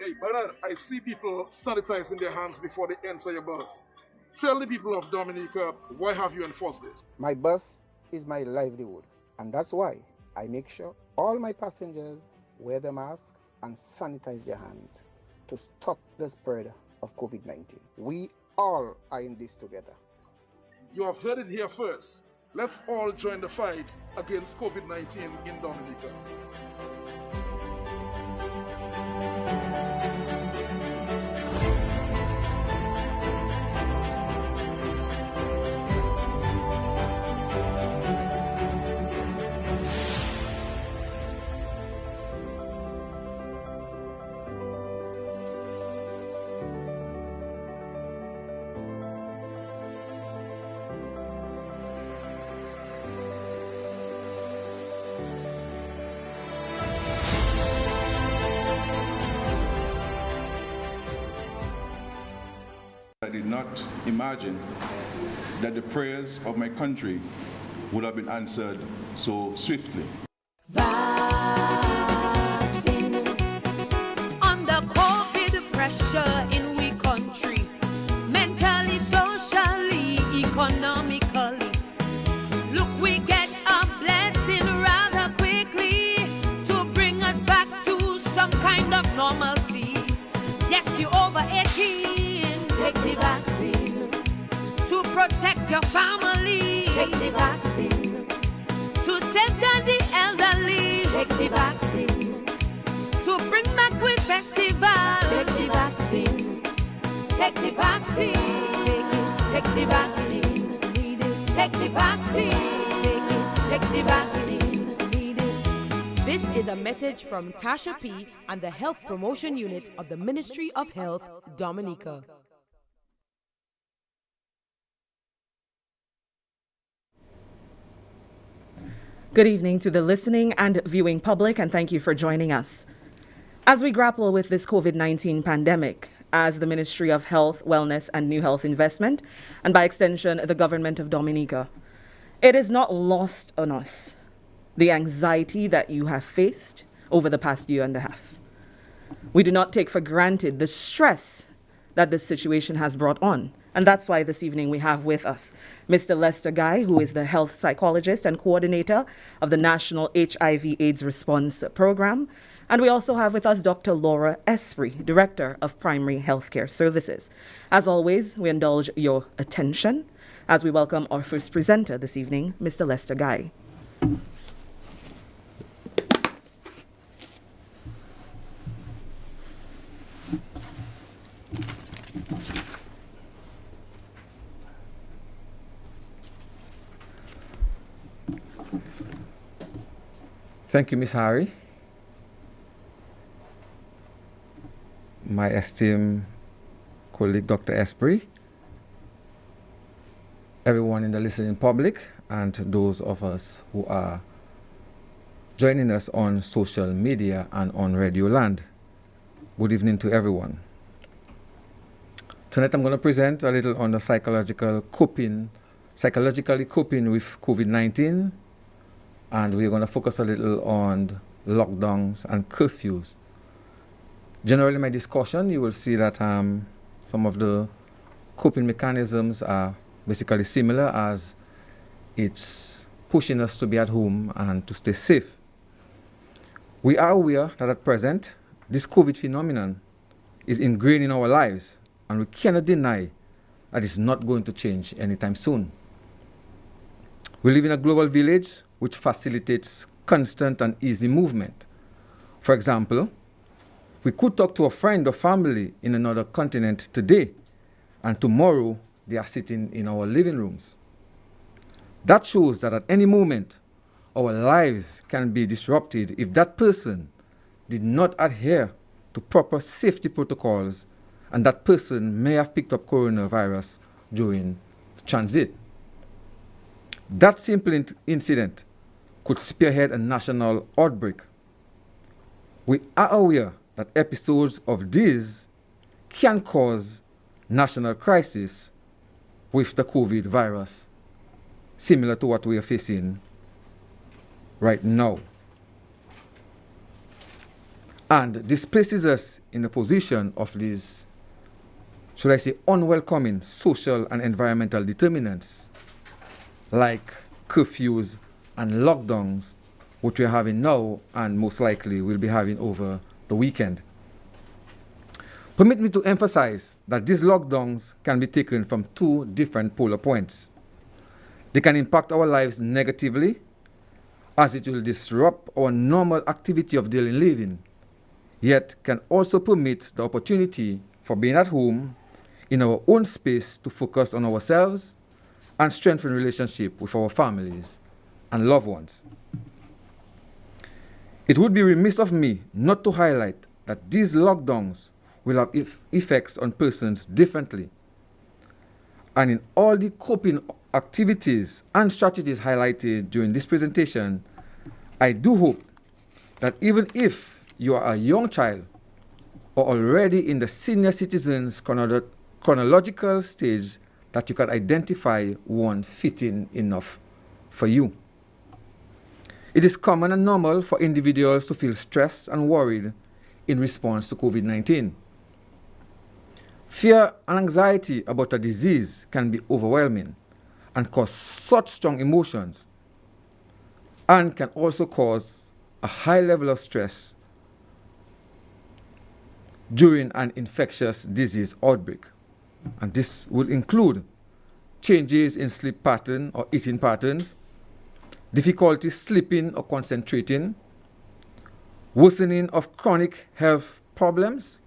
Hey, Bernard, I see people sanitizing their hands before they enter your bus. Tell the people of Dominica, why have you enforced this? My bus is my livelihood, and that's why I make sure all my passengers wear the mask and sanitize their hands to stop the spread of COVID-19. We all are in this together. You have heard it here first. Let's all join the fight against COVID-19 in Dominica. I did not imagine that the prayers of my country would have been answered so swiftly. Vaccine. Under COVID pressure in we country, mentally, socially, economically. Look, we get a blessing rather quickly to bring us back to some kind of normalcy. Yes, you over 18. Take the vaccine to protect your family. Take the vaccine to safeguard the elderly. Take the vaccine to bring back with festivals. Take the vaccine. Take the vaccine. Take it. Take the vaccine. Need it. Take the vaccine. Take it. Take the vaccine. Need it. This is a message from Tasha P. and the Health Promotion Unit of the Ministry of Health, Dominica. Good evening to the listening and viewing public, and thank you for joining us. As we grapple with this COVID-19 pandemic, as the Ministry of Health, Wellness and New Health Investment, and by extension, the Government of Dominica, it is not lost on us the anxiety that you have faced over the past year and a half. We do not take for granted the stress that this situation has brought on. And that's why this evening we have with us Mr. Lester Guy, who is the health psychologist and coordinator of the National HIV/AIDS Response Program. And we also have with us Dr. Laura Esprit, Director of Primary Healthcare Services. As always, we indulge your attention as we welcome our first presenter this evening, Mr. Lester Guy. Thank you, Ms. Harry. My esteemed colleague, Dr. Esprit, everyone in the listening public, and those of us who are joining us on social media and on Radio Land. Good evening to everyone. Tonight I'm going to present a little on the psychologically coping with COVID-19. And we're going to focus a little on lockdowns and curfews. Generally, my discussion, you will see that some of the coping mechanisms are basically similar, as it's pushing us to be at home and to stay safe. We are aware that at present, this COVID phenomenon is ingrained in our lives, and we cannot deny that it's not going to change anytime soon. We live in a global village which facilitates constant and easy movement. For example, we could talk to a friend or family in another continent today, and tomorrow they are sitting in our living rooms. That shows that at any moment, our lives can be disrupted if that person did not adhere to proper safety protocols, and that person may have picked up coronavirus during transit. That simple incident could spearhead a national outbreak. We are aware that episodes of these can cause national crisis with the COVID virus, similar to what we are facing right now. And this places us in a position of these, should I say, unwelcoming social and environmental determinants like curfews and lockdowns, which we're having now and most likely will be having over the weekend. Permit me to emphasize that these lockdowns can be taken from two different polar points. They can impact our lives negatively, as it will disrupt our normal activity of daily living, yet can also permit the opportunity for being at home in our own space to focus on ourselves and strengthen relationship with our families and loved ones. It would be remiss of me not to highlight that these lockdowns will have effects on persons differently. And in all the coping activities and strategies highlighted during this presentation, I do hope that even if you are a young child or already in the senior citizens chronological stage, that you can identify one fitting enough for you. It is common and normal for individuals to feel stressed and worried in response to COVID-19. Fear and anxiety about a disease can be overwhelming and cause such strong emotions, and can also cause a high level of stress during an infectious disease outbreak. And this will include changes in sleep pattern or eating patterns, difficulty sleeping or concentrating, worsening of chronic health problems,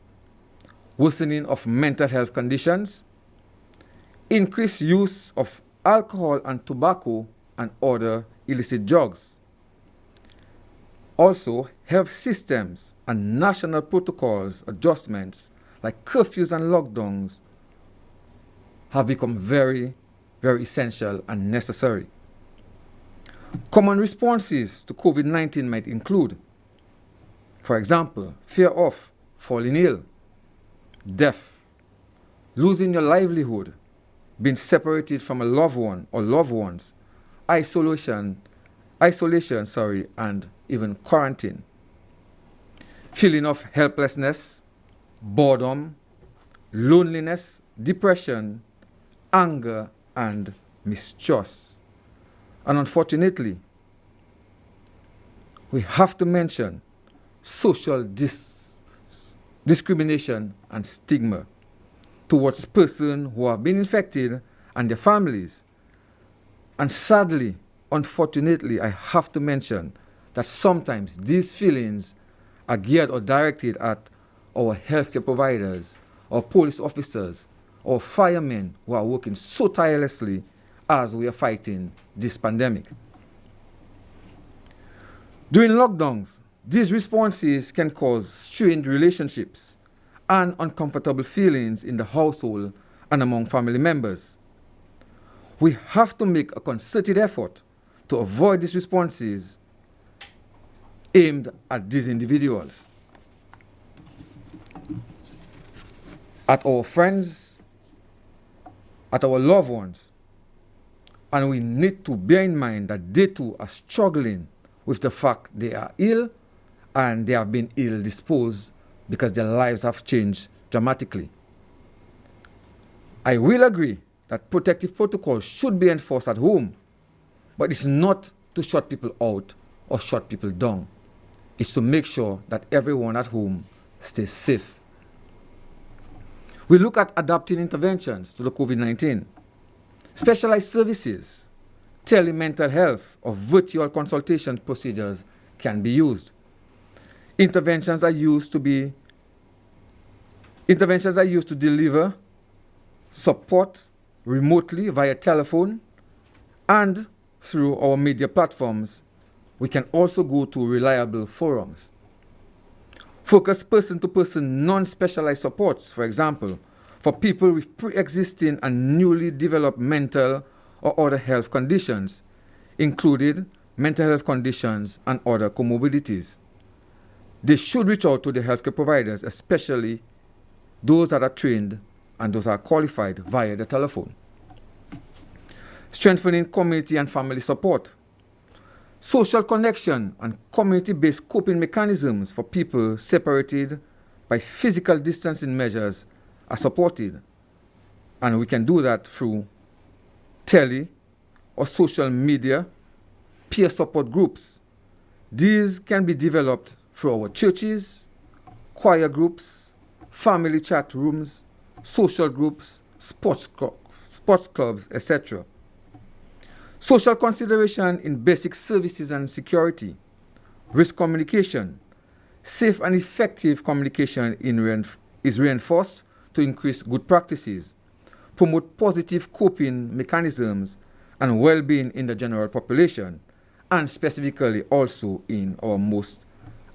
worsening of mental health conditions, increased use of alcohol and tobacco and other illicit drugs. Also, health systems and national protocols adjustments like curfews and lockdowns have become very, very essential and necessary. Common responses to COVID-19 might include, for example, fear of falling ill, death, losing your livelihood, being separated from a loved one or loved ones, isolation, and even quarantine. Feeling of helplessness, boredom, loneliness, depression, anger, and mistrust. And unfortunately, we have to mention social discrimination and stigma towards persons who have been infected and their families. And sadly, unfortunately, I have to mention that sometimes these feelings are geared or directed at our healthcare providers, our police officers, or firemen who are working so tirelessly as we are fighting this pandemic. During lockdowns, these responses can cause strained relationships and uncomfortable feelings in the household and among family members. We have to make a concerted effort to avoid these responses aimed at these individuals, at our friends, at our loved ones. And we need to bear in mind that they too are struggling with the fact they are ill and they have been ill disposed because their lives have changed dramatically. I will agree that protective protocols should be enforced at home, but it's not to shut people out or shut people down. It's to make sure that everyone at home stays safe. We look at adapting interventions to the COVID-19. Specialized services, telemental health, or virtual consultation procedures can be used. Interventions are used to deliver support remotely via telephone, and through our media platforms. We can also go to reliable forums. Focus person-to-person non-specialized supports, for example, for people with pre-existing and newly developed mental or other health conditions, including mental health conditions and other comorbidities. They should reach out to the healthcare providers, especially those that are trained and those that are qualified via the telephone. Strengthening community and family support. Social connection and community-based coping mechanisms for people separated by physical distancing measures are supported. And we can do that through tele or social media, peer support groups. These can be developed through our churches, choir groups, family chat rooms, social groups, sports clubs, etc. Social consideration in basic services and security, risk communication, safe and effective communication is reinforced to increase good practices, promote positive coping mechanisms and well-being in the general population, and specifically also in our most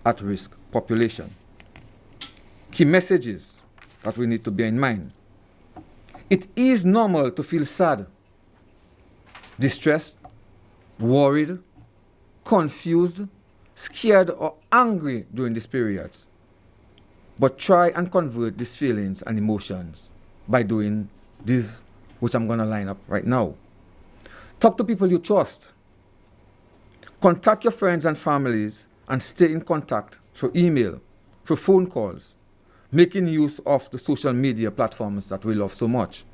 at-risk population. Key messages that we need to bear in mind. It is normal to feel sad, distressed, worried, confused, scared, or angry during these periods. But try and convert these feelings and emotions by doing this, which I'm going to line up right now. Talk to people you trust. Contact your friends and families and stay in contact through email, through phone calls, making use of the social media platforms that we love so much.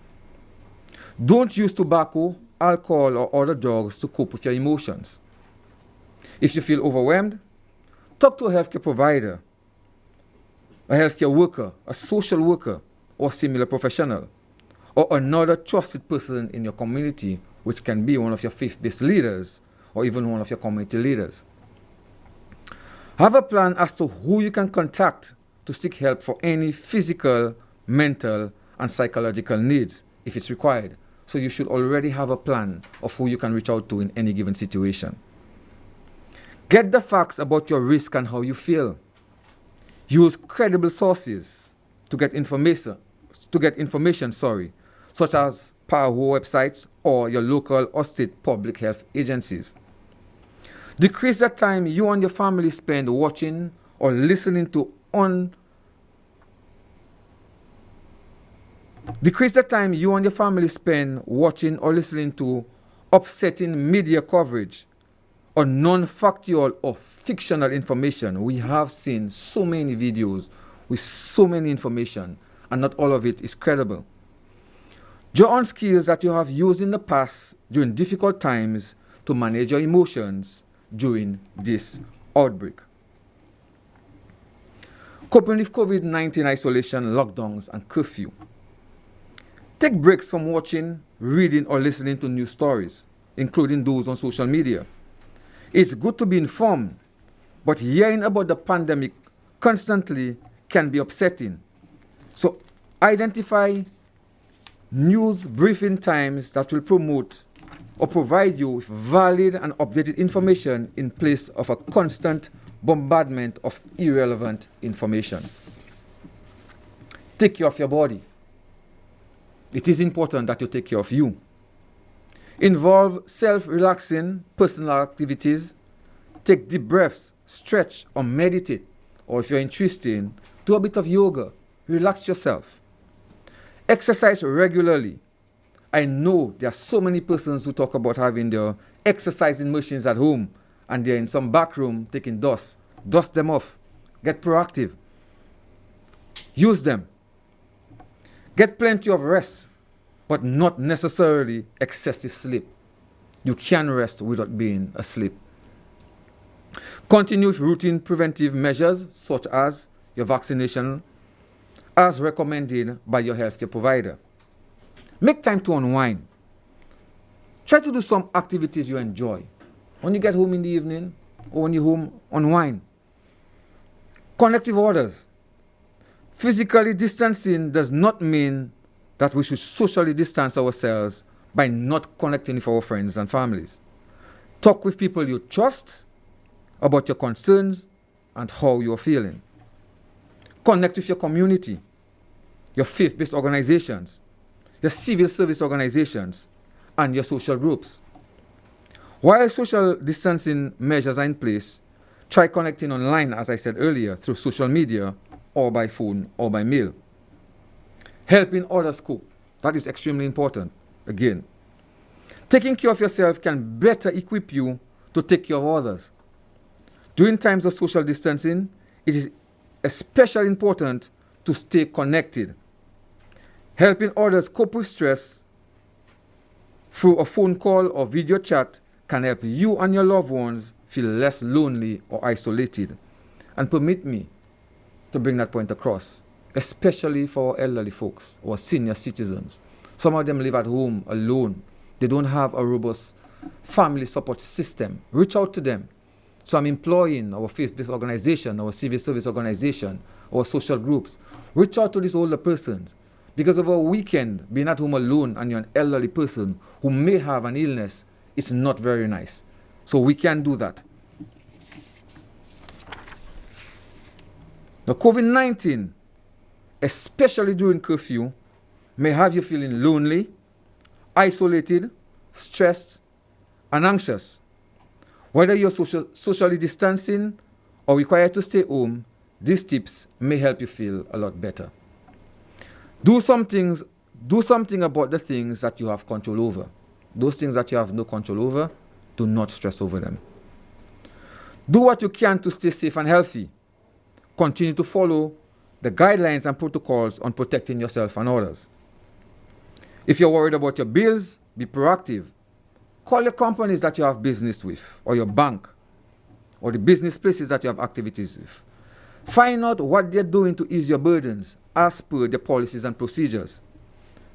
Don't use tobacco, alcohol, or other drugs to cope with your emotions. If you feel overwhelmed, talk to a healthcare provider, a healthcare worker, a social worker, or similar professional, or another trusted person in your community, which can be one of your faith-based leaders, or even one of your community leaders. Have a plan as to who you can contact to seek help for any physical, mental, and psychological needs if it's required. So you should already have a plan of who you can reach out to in any given situation. Get the facts about your risk and how you feel. Use credible sources to get information, such as PAHO websites or your local or state public health agencies. Decrease the time you and your family spend watching or listening to upsetting media coverage or non-factual or fictional information. We have seen so many videos with so many information, and not all of it is credible. Draw on skills that you have used in the past during difficult times to manage your emotions during this outbreak. Coping with COVID-19 isolation, lockdowns, and curfew. Take breaks from watching, reading, or listening to news stories, including those on social media. It's good to be informed, but hearing about the pandemic constantly can be upsetting. So identify news briefing times that will promote or provide you with valid and updated information in place of a constant bombardment of irrelevant information. Take care of your body. It is important that you take care of you. Involve self-relaxing personal activities. Take deep breaths, stretch or meditate. Or if you're interested, do a bit of yoga. Relax yourself. Exercise regularly. I know there are so many persons who talk about having their exercising machines at home and they're in some back room taking dust. Dust them off. Get proactive. Use them. Get plenty of rest, but not necessarily excessive sleep. You can rest without being asleep. Continue with routine preventive measures such as your vaccination as recommended by your healthcare provider. Make time to unwind. Try to do some activities you enjoy. When you get home in the evening or when you're home, unwind. Connect with others. Physically distancing does not mean that we should socially distance ourselves by not connecting with our friends and families. Talk with people you trust about your concerns and how you're feeling. Connect with your community, your faith-based organizations, your civil service organizations, and your social groups. While social distancing measures are in place, try connecting online, as I said earlier, through social media or by phone or by mail. Helping others cope. That is extremely important. Again, taking care of yourself can better equip you to take care of others. During times of social distancing, it is especially important to stay connected. Helping others cope with stress through a phone call or video chat can help you and your loved ones feel less lonely or isolated. And permit me to bring that point across, especially for our elderly folks or senior citizens. Some of them live at home alone. They don't have a robust family support system. Reach out to them. So I'm employing our faith-based organization, our civil service organization, our social groups. Reach out to these older persons. Because over a weekend, being at home alone and you're an elderly person who may have an illness, it's not very nice. So we can do that. The COVID-19, especially during curfew, may have you feeling lonely, isolated, stressed, and anxious. Whether you're socially distancing or required to stay home, these tips may help you feel a lot better. Do something about the things that you have control over. Those things that you have no control over, do not stress over them. Do what you can to stay safe and healthy. Continue to follow the guidelines and protocols on protecting yourself and others. If you're worried about your bills, be proactive. Call your companies that you have business with, or your bank, or the business places that you have activities with. Find out what they're doing to ease your burdens as per their policies and procedures.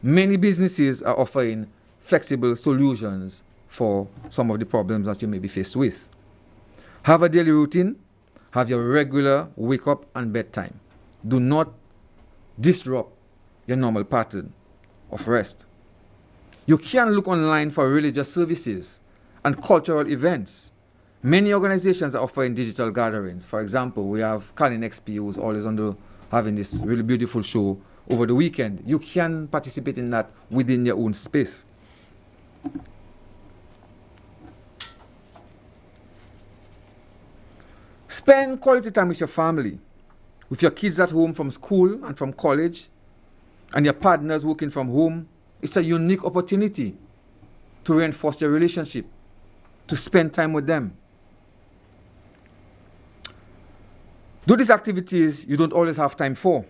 Many businesses are offering flexible solutions for some of the problems that you may be faced with. Have a daily routine. Have your regular wake up and bedtime. Do not disrupt your normal pattern of rest. You can look online for religious services and cultural events. Many organizations are offering digital gatherings. For example, we have Colin XP, who's always having this really beautiful show over the weekend. You can participate in that within your own space. Spend quality time with your family, with your kids at home from school and from college, and your partners working from home. It's a unique opportunity to reinforce your relationship, to spend time with them. Do these activities you don't always have time for.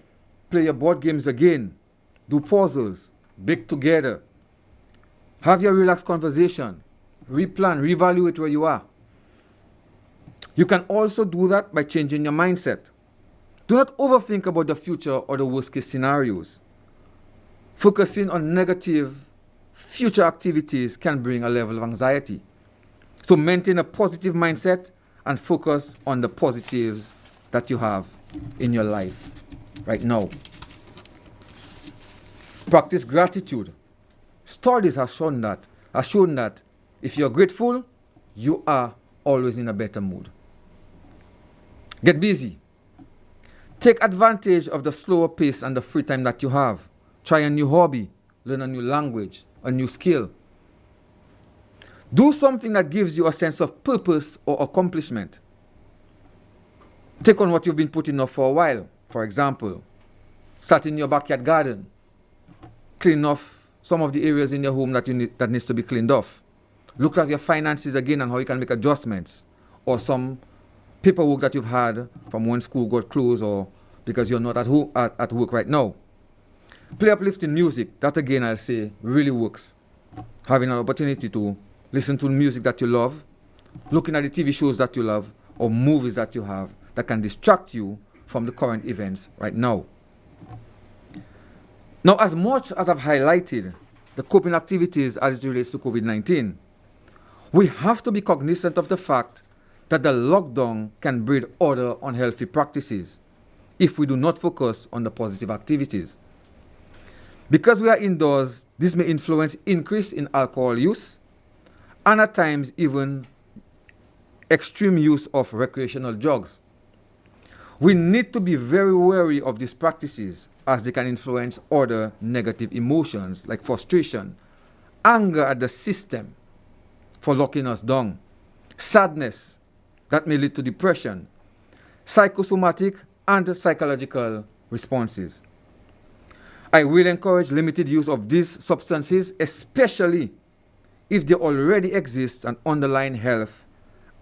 Play your board games again. Do puzzles. Bake together. Have your relaxed conversation. Replan, reevaluate where you are. You can also do that by changing your mindset. Do not overthink about the future or the worst case scenarios. Focusing on negative future activities can bring a level of anxiety. So maintain a positive mindset and focus on the positives that you have in your life right now. Practice gratitude. Studies have shown that if you're grateful, you are always in a better mood. Get busy. Take advantage of the slower pace and the free time that you have. Try a new hobby, learn a new language, a new skill. Do something that gives you a sense of purpose or accomplishment. Take on what you've been putting off for a while. For example, start in your backyard garden. Clean off some of the areas in your home that needs to be cleaned off. Look at your finances again and how you can make adjustments. Or some paperwork that you've had from when school got closed or because you're not at work right now. Play uplifting music. That again, I'll say, really works. Having an opportunity to listen to music that you love, looking at the TV shows that you love, or movies that you have that can distract you from the current events right now. Now, as much as I've highlighted the coping activities as it relates to COVID-19, we have to be cognizant of the fact that the lockdown can breed other unhealthy practices if we do not focus on the positive activities. Because we are indoors, this may influence increase in alcohol use and at times even extreme use of recreational drugs. We need to be very wary of these practices as they can influence other negative emotions like frustration, anger at the system for locking us down, sadness that may lead to depression, psychosomatic and psychological responses. I will encourage limited use of these substances, especially if there already exists an underlying health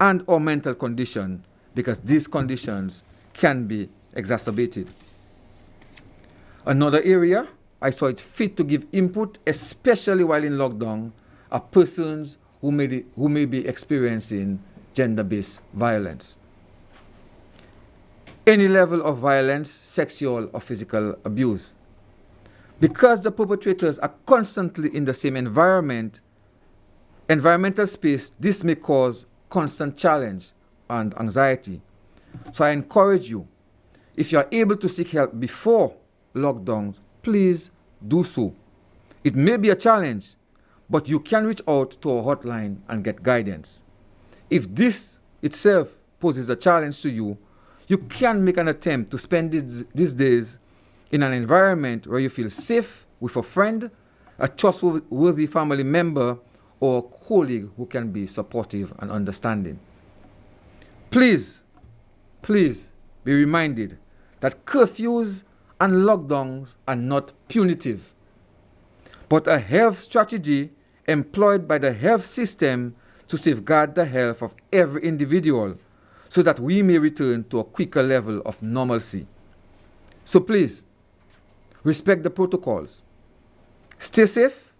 and or mental condition, because these conditions can be exacerbated. Another area I saw it fit to give input, especially while in lockdown, are persons who may be experiencing gender-based violence. Any level of violence, sexual or physical abuse. Because the perpetrators are constantly in the same environmental space, this may cause constant challenge and anxiety. So I encourage you, if you are able to seek help before lockdowns, please do so. It may be a challenge, but you can reach out to our hotline and get guidance. If this itself poses a challenge to you, you can make an attempt to spend these days in an environment where you feel safe with a friend, a trustworthy family member, or a colleague who can be supportive and understanding. Please be reminded that curfews and lockdowns are not punitive, but a health strategy employed by the health system to safeguard the health of every individual so that we may return to a quicker level of normalcy. So please, respect the protocols. Stay safe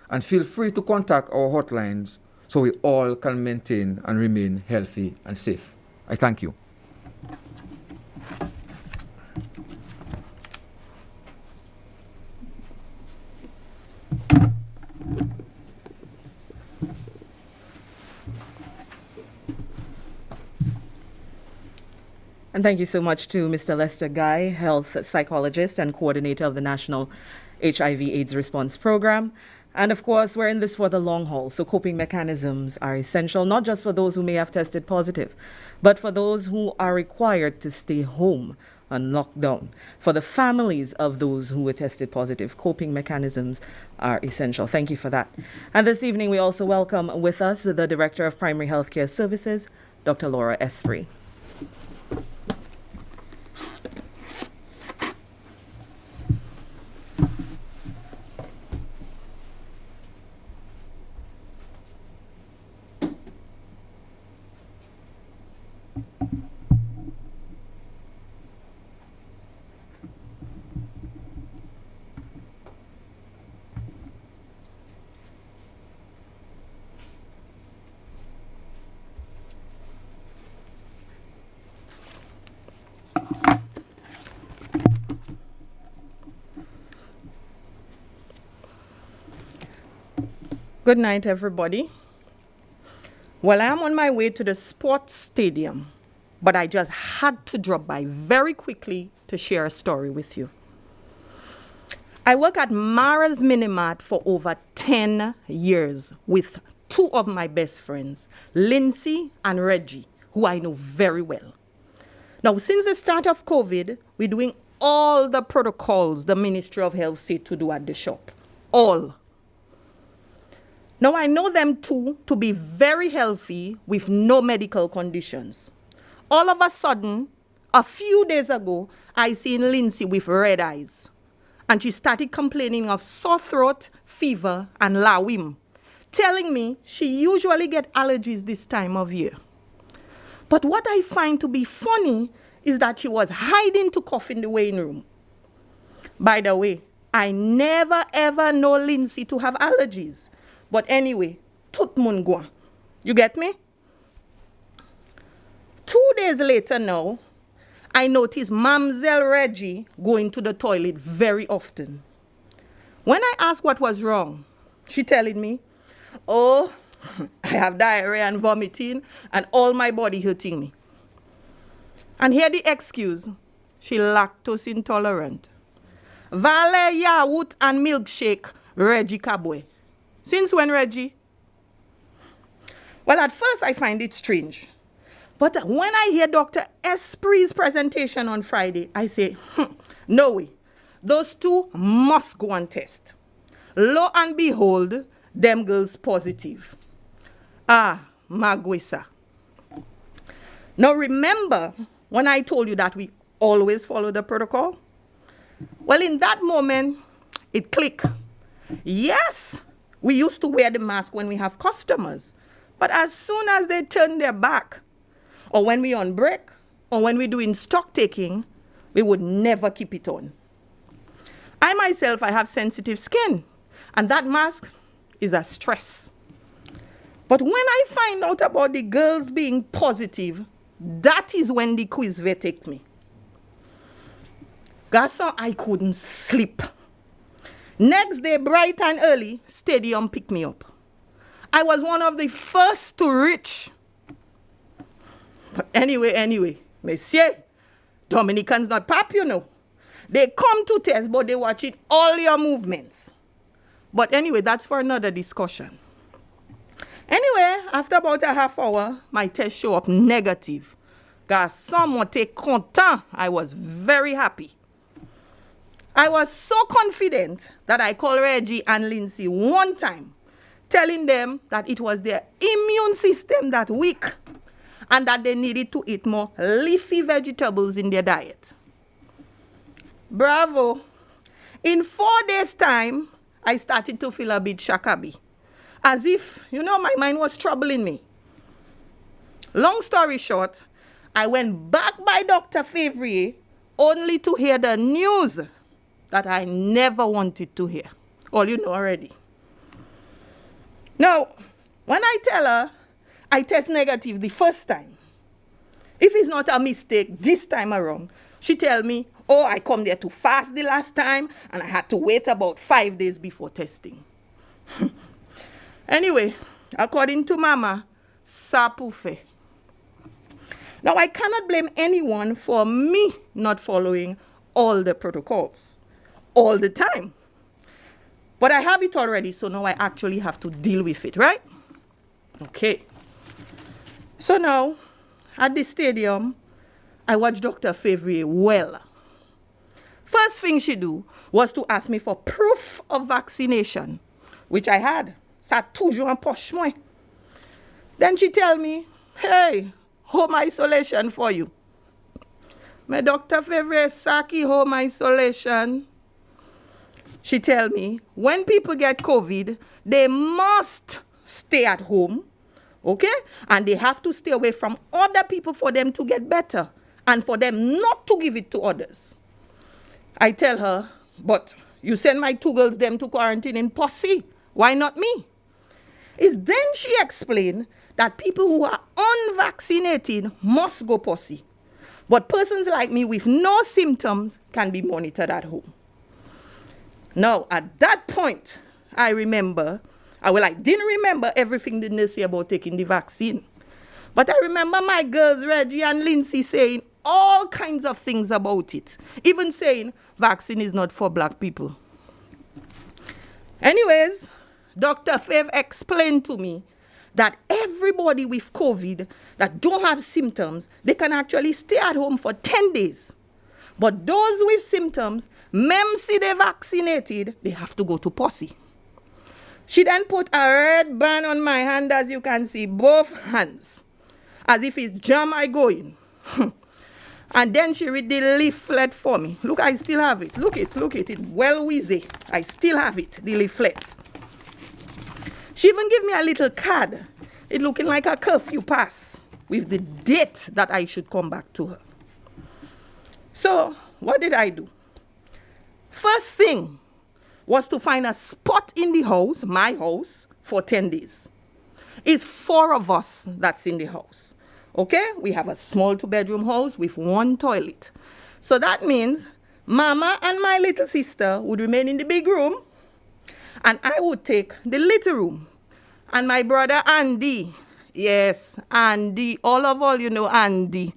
and feel free to contact our hotlines so we all can maintain and remain healthy and safe. I thank you. And thank you so much to Mr. Lester Guy, health psychologist and coordinator of the National HIV/AIDS Response Program. And of course, we're in this for the long haul, so coping mechanisms are essential, not just for those who may have tested positive, but for those who are required to stay home on lockdown. For the families of those who were tested positive, coping mechanisms are essential. Thank you for that. And this evening, we also welcome with us the Director of Primary Healthcare Services, Dr. Laura Esprit. Good night, everybody. Well, I am on my way to the sports stadium, but I just had to drop by very quickly to share a story with you. I work at Mara's Minimart for over 10 years with two of my best friends, Lindsay and Reggie, who I know very well. Now, since the start of COVID, we're doing all the protocols the Ministry of Health said to do at the shop. All. Now, I know them two to be very healthy with no medical conditions. All of a sudden, a few days ago, I seen Lindsay with red eyes. And she started complaining of sore throat, fever, and lawim, telling me she usually get allergies this time of year. But what I find to be funny is that she was hiding to cough in the waiting room. By the way, I never ever know Lindsay to have allergies. But anyway, tout moun gwan. You get me? 2 days later now, I noticed Mamzelle Reggie going to the toilet very often. When I asked what was wrong, she telling me, oh, I have diarrhea and vomiting and all my body hurting me. And here the excuse, she lactose intolerant. Vale yawut and milkshake, Reggie Kabwe. Since when, Reggie? Well, at first I find it strange. But when I hear Dr. Esprit's presentation on Friday, I say, no way. Those two must go and test. Lo and behold, them girls positive. Ah, Magwisa. Now remember when I told you that we always follow the protocol? Well, in that moment, it clicked. Yes. We used to wear the mask when we have customers, But as soon as they turn their back, or when we on break, or when we're doing stock taking, we would never keep it on. I myself, I have sensitive skin, and that mask is a stress. But when I find out about the girls being positive, that is when the quiz vet take me. Garçon, I couldn't sleep. Next day, bright and early, stadium picked me up. I was one of the first to reach. But anyway, Monsieur, Dominicans not pap, you know. They come to test, but they watch it all your movements. But anyway, that's for another discussion. Anyway, after about a half hour, my test show up negative. Garçon, moi t'es content. I was very happy. I was so confident that I called Reggie and Lindsay one time, telling them that it was their immune system that weak and that they needed to eat more leafy vegetables in their diet. Bravo. In 4 days' time, I started to feel a bit shakabi, as if, my mind was troubling me. Long story short, I went back by Dr. Favrier only to hear the news that I never wanted to hear. All you know already. Now, when I tell her I test negative the first time, if it's not a mistake this time around, she tell me, I come there too fast the last time and I had to wait about 5 days before testing. Anyway, according to Mama, ça pouffe. Now, I cannot blame anyone for me not following all the protocols all the time. But I have it already, so now I actually have to deal with it, right? Okay. So now, at the stadium, I watched Dr. Favrier well. First thing she do was to ask me for proof of vaccination, which I had. Ça toujours en poche moi. Then she tell me, hey, home isolation for you. My Dr. Favrier Saki home isolation. She tell me, when people get COVID, they must stay at home, okay? And they have to stay away from other people for them to get better and for them not to give it to others. I tell her, but you send my 2 girls them to quarantine in Posse. Why not me? Is then she explained that people who are unvaccinated must go Posse. But persons like me with no symptoms can be monitored at home. Now, at that point, I didn't remember everything the nurse say about taking the vaccine. But I remember my girls, Reggie and Lindsay, saying all kinds of things about it. Even saying vaccine is not for black people. Anyways, Dr. Fav explained to me that everybody with COVID that don't have symptoms, they can actually stay at home for 10 days. But those with symptoms, see they vaccinated, they have to go to Posse. She then put a red band on my hand, as you can see, both hands, as if it's jam I go in. And then she read the leaflet for me. Look, I still have it. Look it. It's well wheezy. I still have it, the leaflet. She even gave me a little card. It looking like a curfew pass with the date that I should come back to her. So, what did I do? First thing was to find a spot in the house, my house, for 10 days. It's 4 of us that's in the house. Okay? We have a small 2-bedroom house with 1 toilet. So that means Mama and my little sister would remain in the big room, and I would take the little room. And my brother Andy, yes, Andy, all Andy.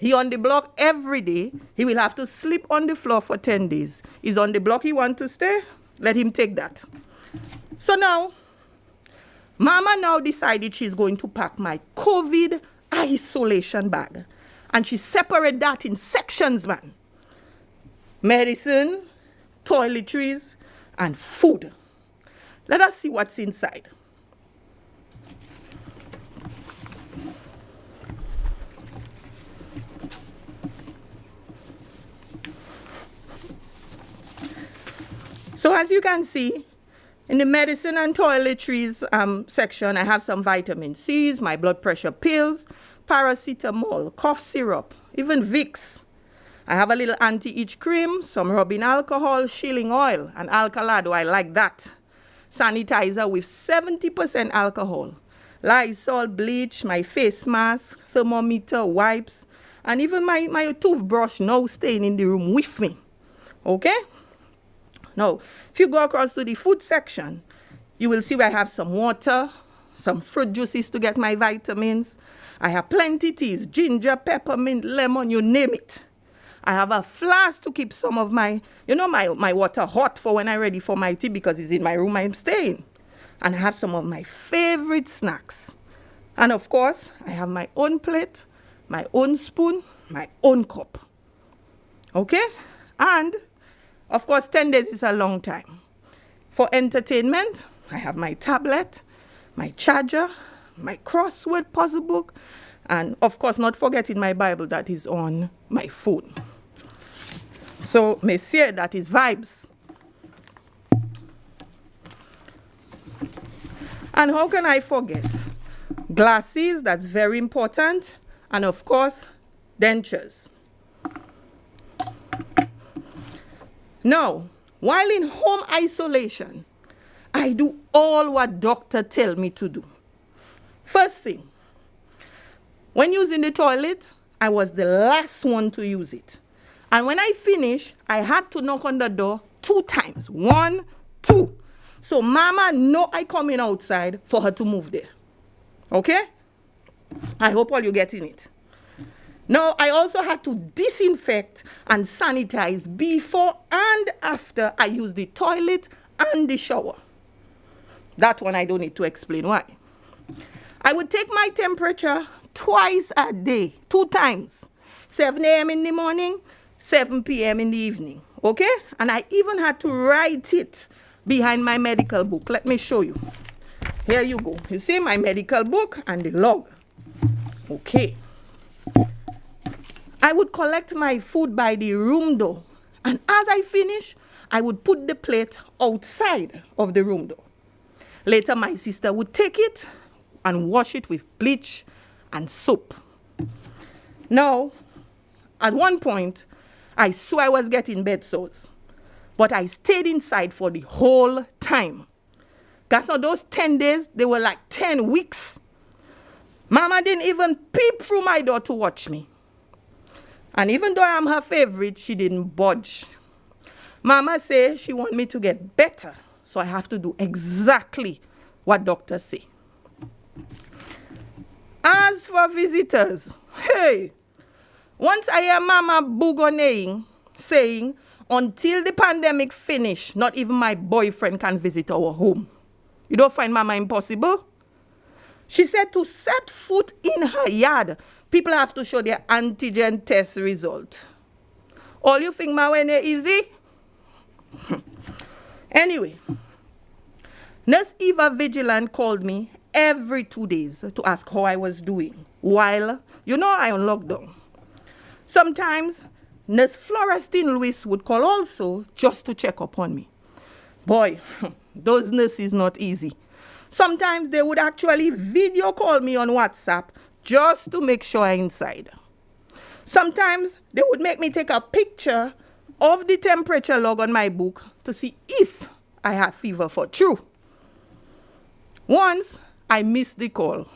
He on the block every day. He will have to sleep on the floor for 10 days. He's on the block, he want to stay. Let him take that. So now, Mama now decided she's going to pack my COVID isolation bag. And she separated that in sections, man. Medicines, toiletries, and food. Let us see what's inside. So as you can see, In the medicine and toiletries section, I have some vitamin C's, my blood pressure pills, paracetamol, cough syrup, even Vicks. I have a little anti-itch cream, some rubbing alcohol, shilling oil, and Alcalado, I like that. Sanitizer with 70% alcohol, Lysol, bleach, my face mask, thermometer, wipes, and even my toothbrush now staying in the room with me. Okay? Now, if you go across to the food section, you will see where I have some water, some fruit juices to get my vitamins. I have plenty teas, ginger, peppermint, lemon, you name it. I have a flask to keep some of my water hot for when I'm ready for my tea because it's in my room I'm staying. And I have some of my favorite snacks. And of course, I have my own plate, my own spoon, my own cup. Okay? And of course, 10 days is a long time. For entertainment, I have my tablet, my charger, my crossword puzzle book, and of course, not forgetting my Bible that is on my phone. So, messieurs, that is vibes. And how can I forget? Glasses, that's very important. And of course, dentures. Now, while in home isolation, I do all what doctor tell me to do. First thing, when using the toilet, I was the last one to use it. And when I finish, I had to knock on the door 2 times. 1, 2. So mama know I coming outside for her to move there. Okay? I hope all you getting it. Now, I also had to disinfect and sanitize before and after I use the toilet and the shower. That one I don't need to explain why. I would take my temperature twice a day, 2 times. 7 a.m. in the morning, 7 p.m. in the evening. Okay? And I even had to write it behind my medical book. Let me show you. Here you go. You see my medical book and the log. Okay. I would collect my food by the room door. And as I finish, I would put the plate outside of the room door. Later, my sister would take it and wash it with bleach and soap. Now, at one point, I saw I was getting bed sores, but I stayed inside for the whole time. That's not those 10 days, they were like 10 weeks. Mama didn't even peep through my door to watch me. And even though I'm her favorite, she didn't budge. Mama said she wants me to get better, so I have to do exactly what doctors say. As for visitors, hey, once I hear Mama bougonning, saying, until the pandemic finish, not even my boyfriend can visit our home. You don't find Mama impossible? She said to set foot in her yard, people have to show their antigen test result. All you think Mama is easy? Anyway, Nurse Eva Vigilant called me every 2 days to ask how I was doing while, I on lockdown. Sometimes, Nurse Florestine Lewis would call also just to check up on me. Boy, those nurses not easy. Sometimes they would actually video call me on WhatsApp just to make sure I'm inside. Sometimes they would make me take a picture of the temperature log on my book to see if I had fever for true. Once, I missed the call.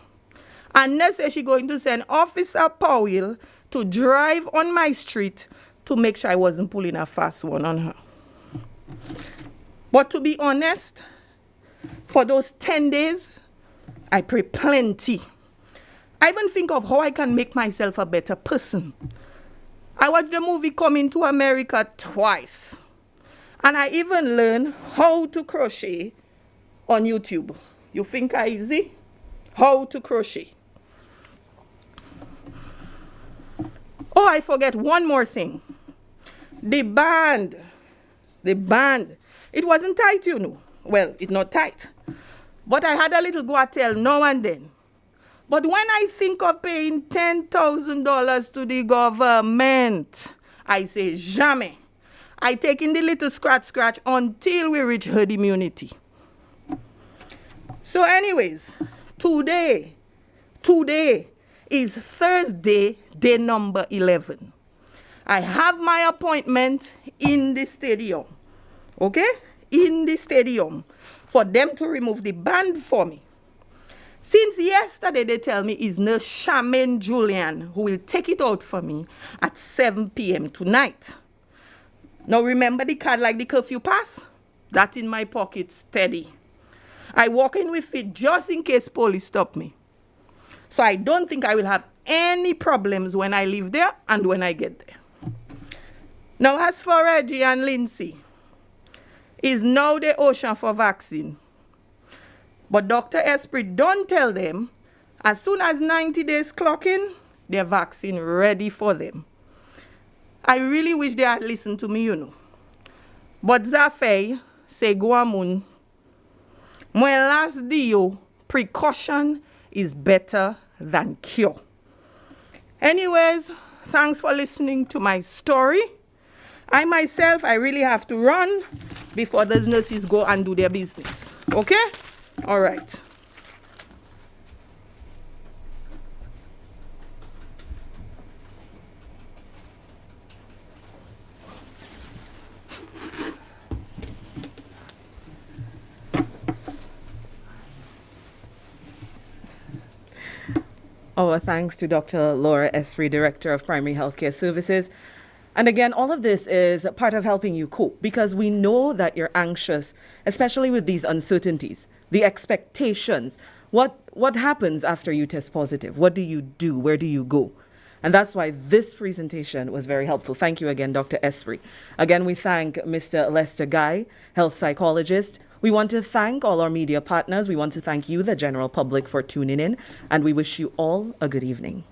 And nurse said she's going to send Officer Powell to drive on my street to make sure I wasn't pulling a fast one on her. But to be honest, for those 10 days, I pray plenty. I even think of how I can make myself a better person. I watched the movie Coming to America twice. And I even learned how to crochet on YouTube. You think I easy? How to crochet. Oh, I forget one more thing. The band. It wasn't tight, Well, it's not tight. But I had a little guatel now and then. But when I think of paying $10,000 to the government, I say, jamais. I take in the little scratch until we reach herd immunity. So anyways, today is Thursday, day number 11. I have my appointment in the stadium, okay? In the stadium for them to remove the band for me. Since yesterday, they tell me it's Nurse Charmaine Julian who will take it out for me at 7 p.m. tonight. Now remember the card like the curfew pass? That in my pocket steady. I walk in with it just in case police stop me. So I don't think I will have any problems when I leave there and when I get there. Now as for Reggie and Lindsay, is now the ocean for vaccine. But Dr. Esprit don't tell them, as soon as 90 days clock in, their vaccine ready for them. I really wish they had listened to me, you know. But Zafei say Guamun, my last deal, precaution is better than cure. Anyways, thanks for listening to my story. I myself, I really have to run before those nurses go and do their business. Okay? All right. Our thanks to Dr. Laura Esprit, Director of Primary Healthcare Services. And again, all of this is part of helping you cope because we know that you're anxious, especially with these uncertainties, the expectations. What happens after you test positive? What do you do? Where do you go? And that's why this presentation was very helpful. Thank you again, Dr. Esprit. Again, we thank Mr. Lester Guy, health psychologist. We want to thank all our media partners. We want to thank you, the general public, for tuning in. And we wish you all a good evening.